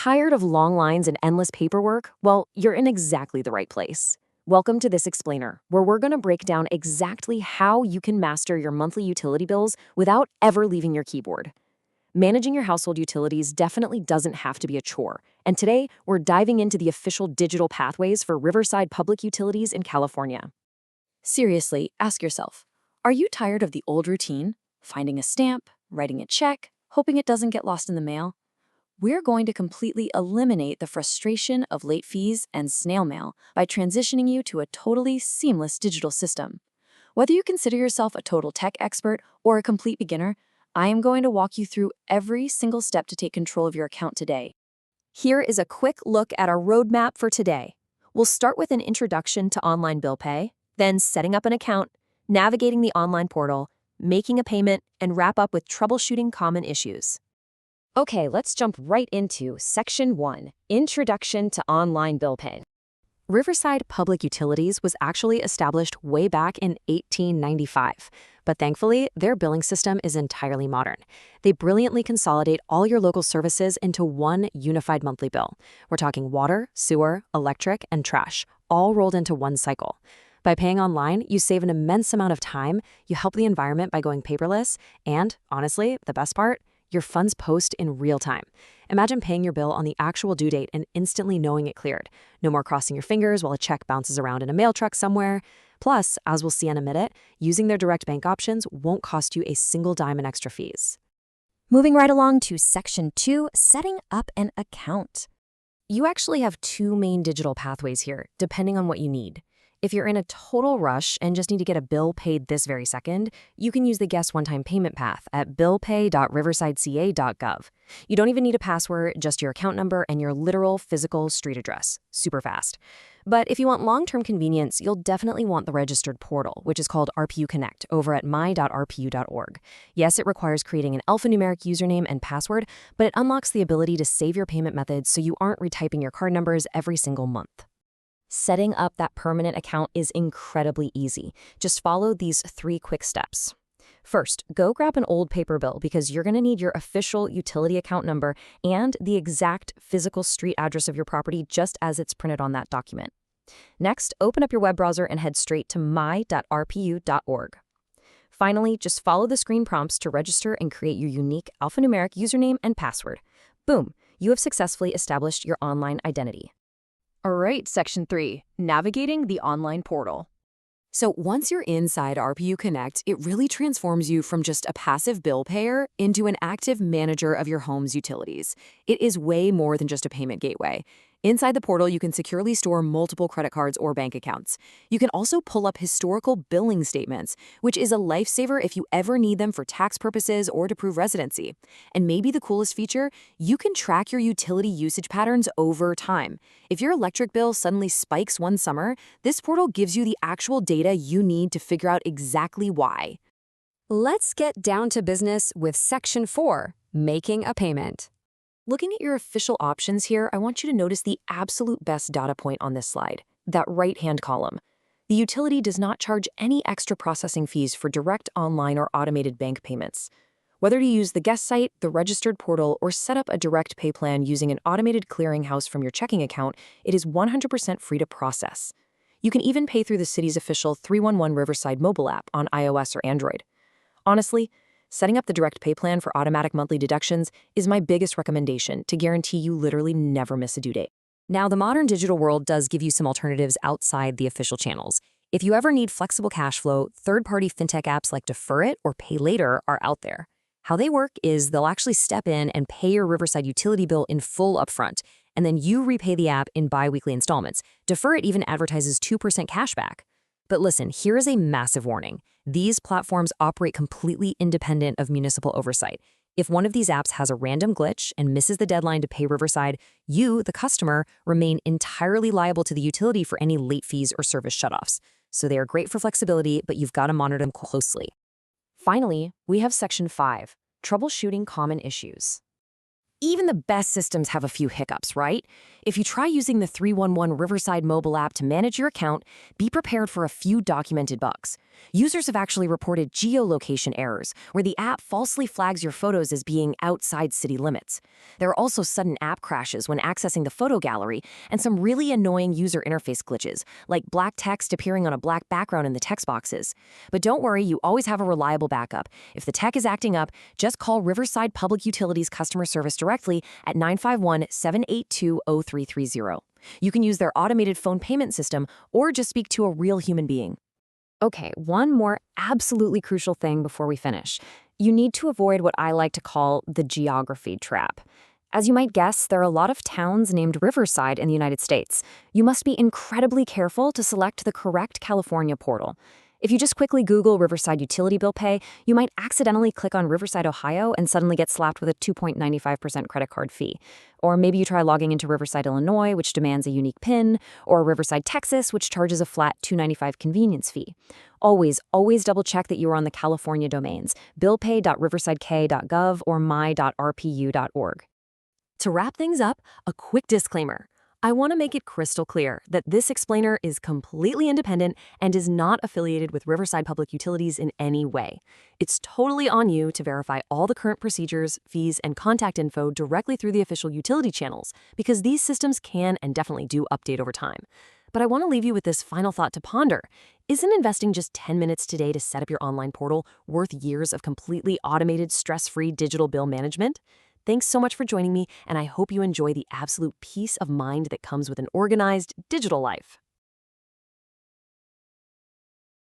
Tired of long lines and endless paperwork? Well, you're in exactly the right place. Welcome to This Explainer, where we're going to break down exactly how you can master your monthly utility bills without ever leaving your keyboard. Managing your household utilities definitely doesn't have to be a chore, and today we're diving into the official digital pathways for Riverside Public Utilities in California. Seriously, ask yourself, are you tired of the old routine? Finding a stamp, writing a check, hoping it doesn't get lost in the mail? We're going to completely eliminate the frustration of late fees and snail mail by transitioning you to a totally seamless digital system. Whether you consider yourself a total tech expert or a complete beginner, I am going to walk you through every single step to take control of your account today. Here is a quick look at our roadmap for today. We'll start with an introduction to online bill pay, then setting up an account, navigating the online portal, making a payment, and wrap up with troubleshooting common issues. Okay, let's jump right into Section 1, Introduction to Online Bill Pay. Riverside Public Utilities was actually established way back in 1895, but thankfully, their billing system is entirely modern. They brilliantly consolidate all your local services into one unified monthly bill. We're talking water, sewer, electric, and trash, all rolled into one cycle. By paying online, you save an immense amount of time, you help the environment by going paperless, and honestly, the best part, your funds post in real time. Imagine paying your bill on the actual due date and instantly knowing it cleared. No more crossing your fingers while a check bounces around in a mail truck somewhere. Plus, as we'll see in a minute, using their direct bank options won't cost you a single dime in extra fees. Moving right along to Section 2, Setting up an account. You actually have two main digital pathways here, depending on what you need. If you're in a total rush and just need to get a bill paid this very second, you can use the Guest One-Time Payment path at billpay.riversideca.gov. You don't even need a password, just your account number and your literal physical street address. Super fast. But if you want long-term convenience, you'll definitely want the registered portal, which is called RPU Connect, over at my.rpu.org. Yes, it requires creating an alphanumeric username and password, but it unlocks the ability to save your payment methods so you aren't retyping your card numbers every single month. Setting up that permanent account is incredibly easy. Just follow these 3 quick steps. First, go grab an old paper bill because you're going to need your official utility account number and the exact physical street address of your property just as it's printed on that document. Next, open up your web browser and head straight to my.rpu.org. Finally, just follow the screen prompts to register and create your unique alphanumeric username and password. Boom, you have successfully established your online identity. All right, Section 3, Navigating the Online Portal. So once you're inside RPU Connect, it really transforms you from just a passive bill payer into an active manager of your home's utilities. It is way more than just a payment gateway. Inside the portal, you can securely store multiple credit cards or bank accounts. You can also pull up historical billing statements, which is a lifesaver if you ever need them for tax purposes or to prove residency. And maybe the coolest feature, you can track your utility usage patterns over time. If your electric bill suddenly spikes one summer, this portal gives you the actual data you need to figure out exactly why. Let's get down to business with Section 4, Making a Payment. Looking at your official options here, I want you to notice the absolute best data point on this slide, that right-hand column. The utility does not charge any extra processing fees for direct online or automated bank payments. Whether to use the guest site, the registered portal, or set up a direct pay plan using an automated clearinghouse from your checking account, it is 100% free to process. You can even pay through the city's official 311 Riverside mobile app on iOS or Android. Honestly, setting up the direct pay plan for automatic monthly deductions is my biggest recommendation to guarantee you literally never miss a due date. Now, the modern digital world does give you some alternatives outside the official channels. If you ever need flexible cash flow, third-party fintech apps like Defer It or Pay Later are out there. How they work is they'll actually step in and pay your Riverside utility bill in full upfront, and then you repay the app in bi-weekly installments. Defer It even advertises 2% cashback. But listen, here is a massive warning. These platforms operate completely independent of municipal oversight. If one of these apps has a random glitch and misses the deadline to pay Riverside, you, the customer, remain entirely liable to the utility for any late fees or service shutoffs. So they are great for flexibility, but you've got to monitor them closely. Finally, we have Section 5, Troubleshooting Common Issues. Even the best systems have a few hiccups, right? If you try using the 311 Riverside mobile app to manage your account, be prepared for a few documented bugs. Users have actually reported geolocation errors, where the app falsely flags your photos as being outside city limits. There are also sudden app crashes when accessing the photo gallery, and some really annoying user interface glitches, like black text appearing on a black background in the text boxes. But don't worry, you always have a reliable backup. If the tech is acting up, just call Riverside Public Utilities customer service directly at 951-782-0330. You can use their automated phone payment system or just speak to a real human being. Okay, one more absolutely crucial thing before we finish. You need to avoid what I like to call the geography trap. As you might guess, there are a lot of towns named Riverside in the United States. You must be incredibly careful to select the correct California portal. If you just quickly Google Riverside utility bill pay, you might accidentally click on Riverside, Ohio, and suddenly get slapped with a 2.95% credit card fee. Or maybe you try logging into Riverside, Illinois, which demands a unique PIN, or Riverside, Texas, which charges a flat $2.95 convenience fee. Always double-check that you are on the California domains, billpay.riversidek.gov or my.rpu.org. To wrap things up, a quick disclaimer. I want to make it crystal clear that this explainer is completely independent and is not affiliated with Riverside Public Utilities in any way. It's totally on you to verify all the current procedures, fees, and contact info directly through the official utility channels, because these systems can and definitely do update over time. But I want to leave you with this final thought to ponder. Isn't investing just 10 minutes today to set up your online portal worth years of completely automated, stress-free digital bill management? Thanks so much for joining me, and I hope you enjoy the absolute peace of mind that comes with an organized digital life.